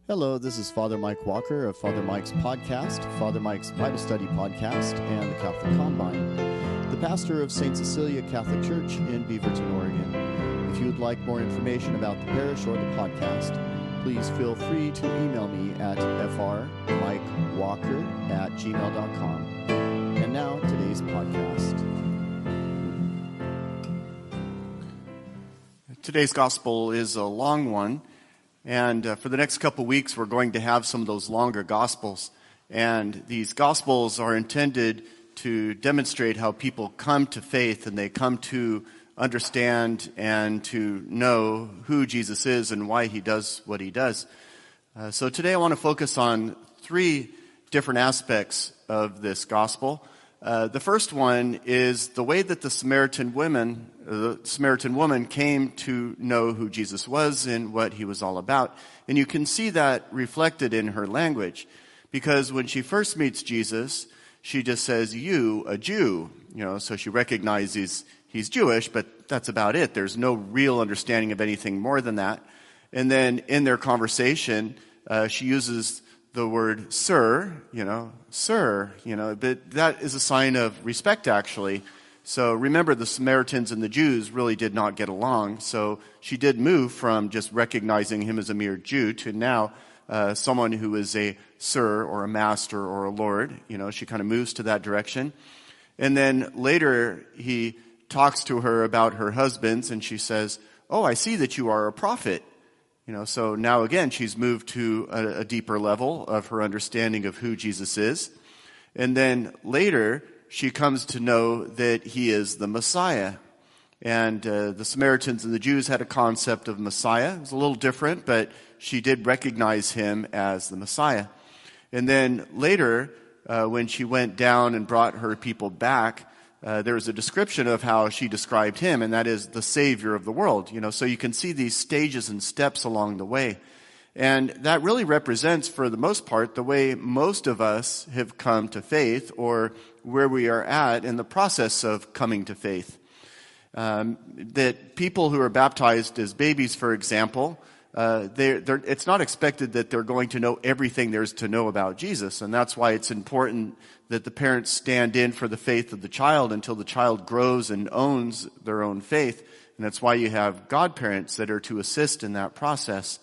Hello, this is Father Mike Walker of Father Mike's podcast, Father Mike's Bible Study podcast, and the Catholic Combine, the pastor of St. Cecilia Catholic Church in Beaverton, Oregon. If you would like more information about the parish or the podcast, please feel free to email me at frmikewalker@gmail.com. And now, today's podcast. Today's gospel is a long one. And for the next couple weeks, we're going to have some of those longer gospels. And these gospels are intended to demonstrate how people come to faith and they come to understand and to know who Jesus is and why he does what he does. So today I want to focus on three different aspects of this gospel. The first one is the way that the Samaritan woman came to know who Jesus was and what he was all about. And you can see that reflected in her language. Because when she first meets Jesus, she just says, "You, a Jew." So she recognizes he's Jewish, but that's about it. There's no real understanding of anything more than that. And then in their conversation, she uses the word sir, but that is a sign of respect, actually. So remember, the Samaritans and the Jews really did not get along. So she did move from just recognizing him as a mere Jew to now someone who is a sir or a master or a lord. She kind of moves to that direction. And then later he talks to her about her husbands, and she says, "Oh, I see that you are a prophet." So now again, she's moved to a deeper level of her understanding of who Jesus is. And then later, she comes to know that he is the Messiah. And the Samaritans and the Jews had a concept of Messiah. It was a little different, but she did recognize him as the Messiah. And then later, when she went down and brought her people back, there was a description of how she described him, and that is the Savior of the world. So you can see these stages and steps along the way. And that really represents, for the most part, the way most of us have come to faith, or where we are at in the process of coming to faith. That people who are baptized as babies, for example, it's not expected that they're going to know everything there's to know about Jesus. And that's why it's important that the parents stand in for the faith of the child until the child grows and owns their own faith. And that's why you have godparents that are to assist in that process.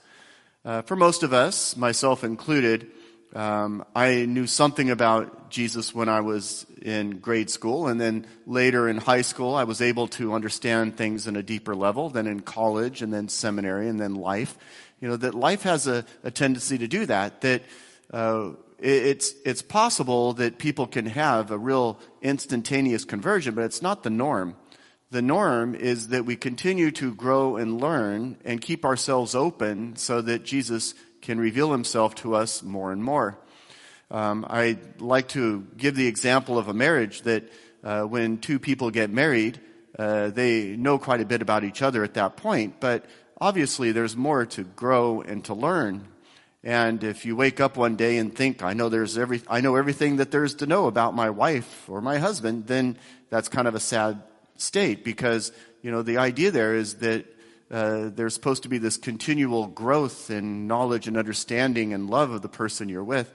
For most of us, myself included, I knew something about Jesus when I was in grade school, and then later in high school I was able to understand things in a deeper level, then in college, and then seminary, and then life. That life has a tendency to do that, it's possible that people can have a real instantaneous conversion, but it's not the norm. The norm is that we continue to grow and learn and keep ourselves open so that Jesus can reveal himself to us more and more. I like to give the example of a marriage that when two people get married, they know quite a bit about each other at that point, but obviously there's more to grow and to learn. And if you wake up one day and think, I know everything that there's to know about my wife or my husband, then that's kind of a sad state, because the idea there is that there's supposed to be this continual growth in knowledge and understanding and love of the person you're with.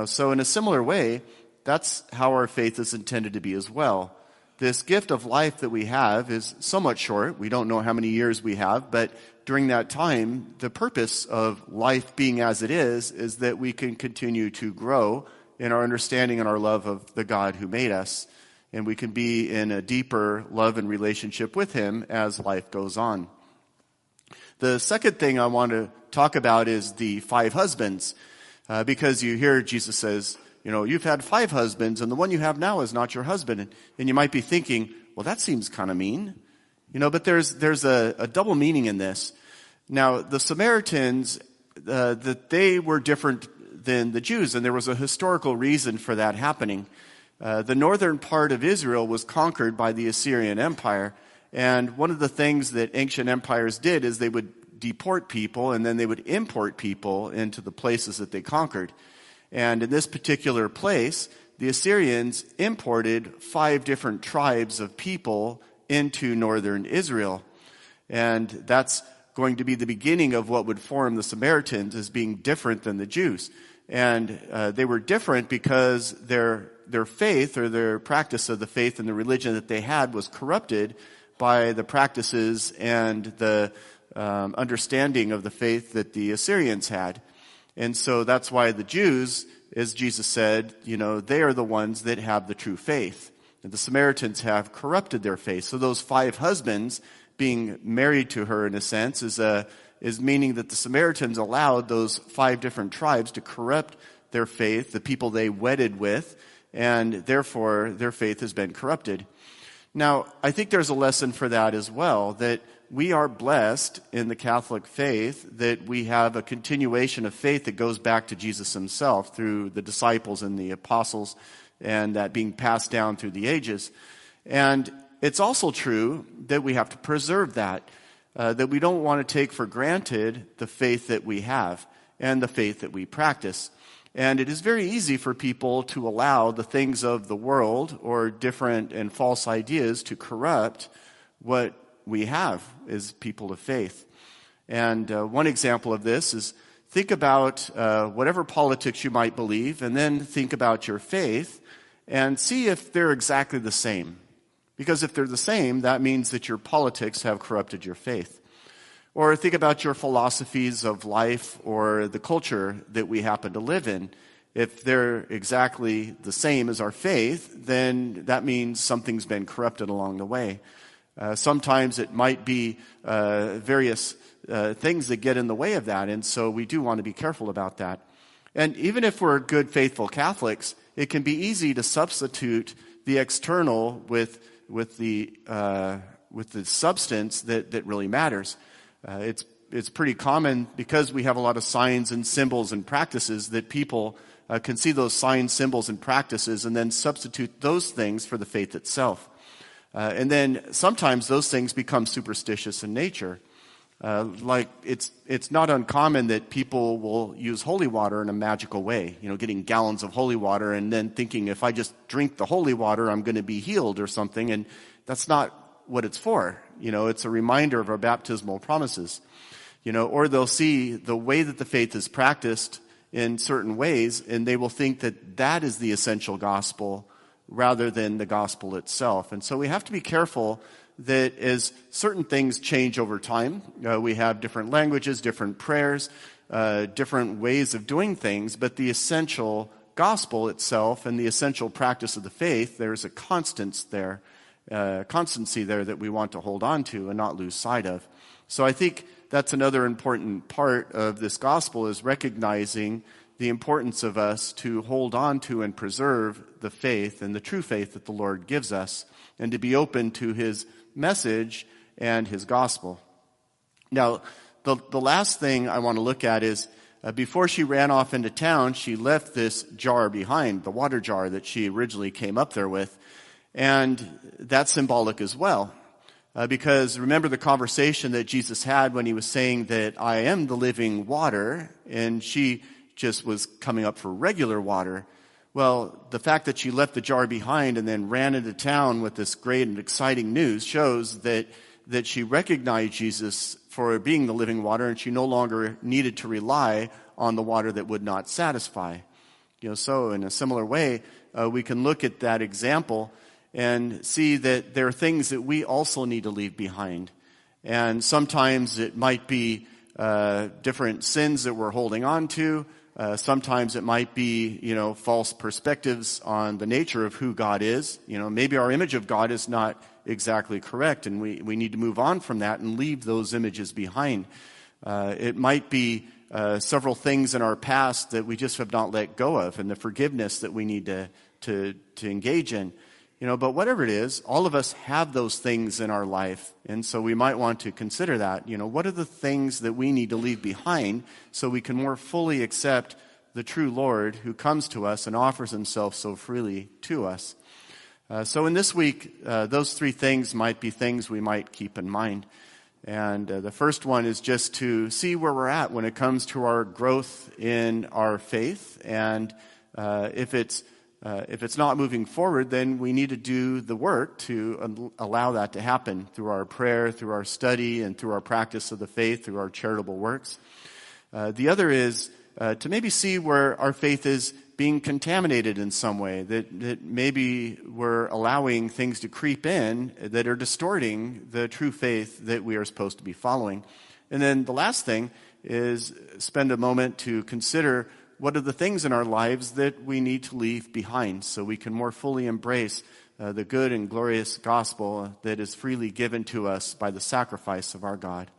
So in a similar way, that's how our faith is intended to be as well. This gift of life that we have is somewhat short. We don't know how many years we have, but during that time, the purpose of life being as it is that we can continue to grow in our understanding and our love of the God who made us. And we can be in a deeper love and relationship with him as life goes on. The second thing I want to talk about is the 5 husbands. Because you hear Jesus says, you've had 5 husbands, and the one you have now is not your husband. And you might be thinking, well, that seems kind of mean. But there's a double meaning in this. Now, the Samaritans, that they were different than the Jews, and there was a historical reason for that happening. The northern part of Israel was conquered by the Assyrian Empire, and one of the things that ancient empires did is they would deport people, and then they would import people into the places that they conquered. And in this particular place, the Assyrians imported 5 different tribes of people into northern Israel. And that's going to be the beginning of what would form the Samaritans as being different than the Jews. And they were different because their faith, or their practice of the faith and the religion that they had, was corrupted by the practices and the understanding of the faith that the Assyrians had. And so that's why the Jews, as Jesus said, they are the ones that have the true faith. And the Samaritans have corrupted their faith. So those 5 husbands being married to her, in a sense, is meaning that the Samaritans allowed those 5 different tribes to corrupt their faith, the people they wedded with, and therefore their faith has been corrupted. Now, I think there's a lesson for that as well, that we are blessed in the Catholic faith that we have a continuation of faith that goes back to Jesus himself through the disciples and the apostles, and that being passed down through the ages. And it's also true that we have to preserve that we don't want to take for granted the faith that we have and the faith that we practice. And it is very easy for people to allow the things of the world or different and false ideas to corrupt what we have as people of faith. And one example of this is, think about whatever politics you might believe, and then think about your faith and see if they're exactly the same. Because if they're the same, that means that your politics have corrupted your faith. Or think about your philosophies of life or the culture that we happen to live in. If they're exactly the same as our faith, then that means something's been corrupted along the way. Sometimes it might be various things that get in the way of that, and so we do want to be careful about that. And even if we're good, faithful Catholics, it can be easy to substitute the external with the substance that really matters. It's pretty common, because we have a lot of signs and symbols and practices, that people can see those signs, symbols, and practices and then substitute those things for the faith itself. And then sometimes those things become superstitious in nature. Like it's not uncommon that people will use holy water in a magical way, getting gallons of holy water and then thinking, if I just drink the holy water, I'm going to be healed or something. And that's not what it's for. It's a reminder of our baptismal promises. Or they'll see the way that the faith is practiced in certain ways, and they will think that that is the essential gospel rather than the gospel itself. And so we have to be careful that as certain things change over time, we have different languages, different prayers, different ways of doing things, but the essential gospel itself and the essential practice of the faith, there's a constancy there that we want to hold on to and not lose sight of. So I think that's another important part of this gospel, is recognizing the importance of us to hold on to and preserve the faith and the true faith that the Lord gives us, and to be open to his message and his gospel. Now, the last thing I want to look at is, before she ran off into town, she left this jar behind, the water jar that she originally came up there with. And that's symbolic as well. Because remember the conversation that Jesus had when he was saying that I am the living water, and she just was coming up for regular water. Well, the fact that she left the jar behind and then ran into town with this great and exciting news shows that she recognized Jesus for being the living water, and she no longer needed to rely on the water that would not satisfy. So in a similar way, we can look at that example and see that there are things that we also need to leave behind. And sometimes it might be different sins that we're holding on to. Sometimes it might be, false perspectives on the nature of who God is. Maybe our image of God is not exactly correct, and we need to move on from that and leave those images behind. It might be several things in our past that we just have not let go of, and the forgiveness that we need to engage in. But whatever it is, all of us have those things in our life. And so we might want to consider that. What are the things that we need to leave behind so we can more fully accept the true Lord who comes to us and offers himself so freely to us? So in this week, those 3 things might be things we might keep in mind. And the first one is just to see where we're at when it comes to our growth in our faith. And if it's If it's not moving forward, then we need to do the work to allow that to happen through our prayer, through our study, and through our practice of the faith, through our charitable works. The other is to maybe see where our faith is being contaminated in some way, that maybe we're allowing things to creep in that are distorting the true faith that we are supposed to be following. And then the last thing is spend a moment to consider what are the things in our lives that we need to leave behind so we can more fully embrace the good and glorious gospel that is freely given to us by the sacrifice of our God.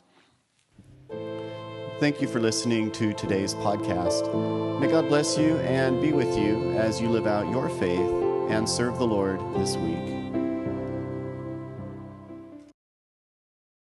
Thank you for listening to today's podcast. May God bless you and be with you as you live out your faith and serve the Lord this week.